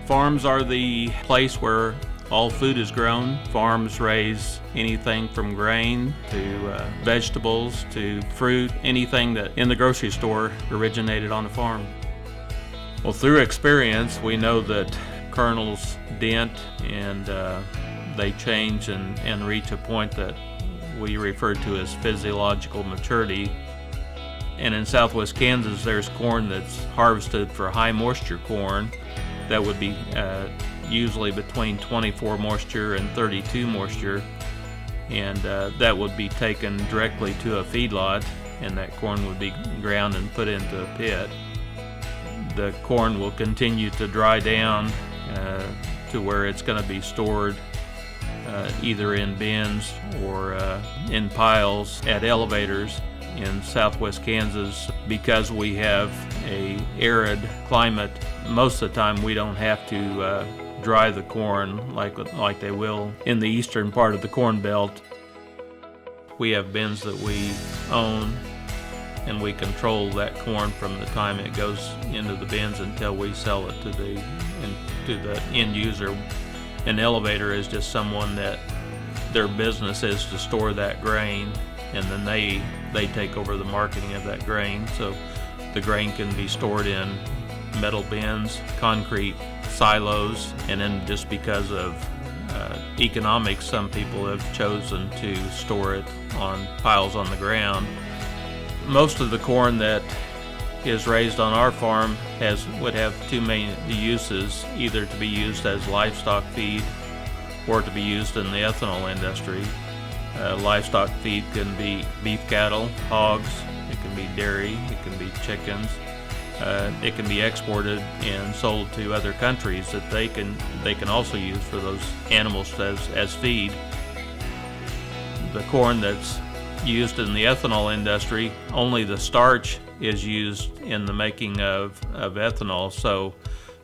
Farms are the place where all food is grown. Farms raise anything from grain to vegetables to fruit, anything that in the grocery store originated on a farm. Well, through experience, we know that kernels dent and they change and reach a point that we refer to as physiological maturity. And in southwest Kansas, there's corn that's harvested for high moisture corn that would be usually between 24 moisture and 32 moisture, and that would be taken directly to a feedlot, and that corn would be ground and put into a pit. The corn will continue to dry down to where it's going to be stored either in bins or in piles at elevators. In southwest Kansas, because we have a arid climate, most of the time we don't have to dry the corn like they will in the eastern part of the Corn Belt. We have bins that we own, and we control that corn from the time it goes into the bins until we sell it to the end user. An elevator is just someone that their business is to store that grain, and then they take over the marketing of that grain. So the grain can be stored in metal bins, concrete silos, and then just because of economics, some people have chosen to store it on piles on the ground. Most of the corn that is raised on our farm would have two main uses, either to be used as livestock feed or to be used in the ethanol industry. Livestock feed can be beef cattle, hogs, it can be dairy, it can be chickens. It can be exported and sold to other countries that they can also use for those animals as feed. The corn that's used in the ethanol industry, only the starch is used in the making of ethanol. So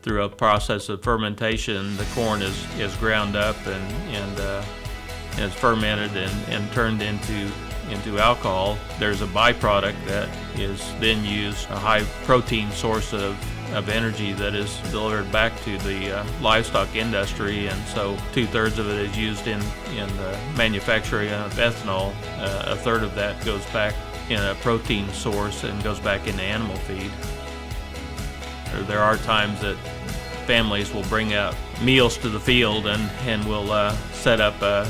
through a process of fermentation, the corn is ground up and it's fermented and turned into alcohol. There's a byproduct that is then used, a high protein source of energy that is delivered back to the livestock industry, and so 2/3 of it is used in the manufacturing of ethanol. A third of that goes back in a protein source and goes back into animal feed. There are times that families will bring out meals to the field and will set up a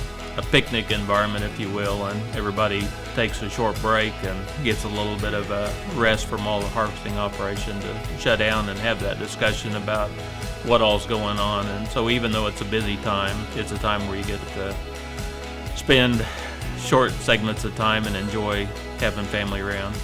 picnic environment, if you will, and everybody takes a short break and gets a little bit of a rest from all the harvesting operation to shut down and have that discussion about what all's going on. And so even though it's a busy time, it's a time where you get to spend short segments of time and enjoy having family around.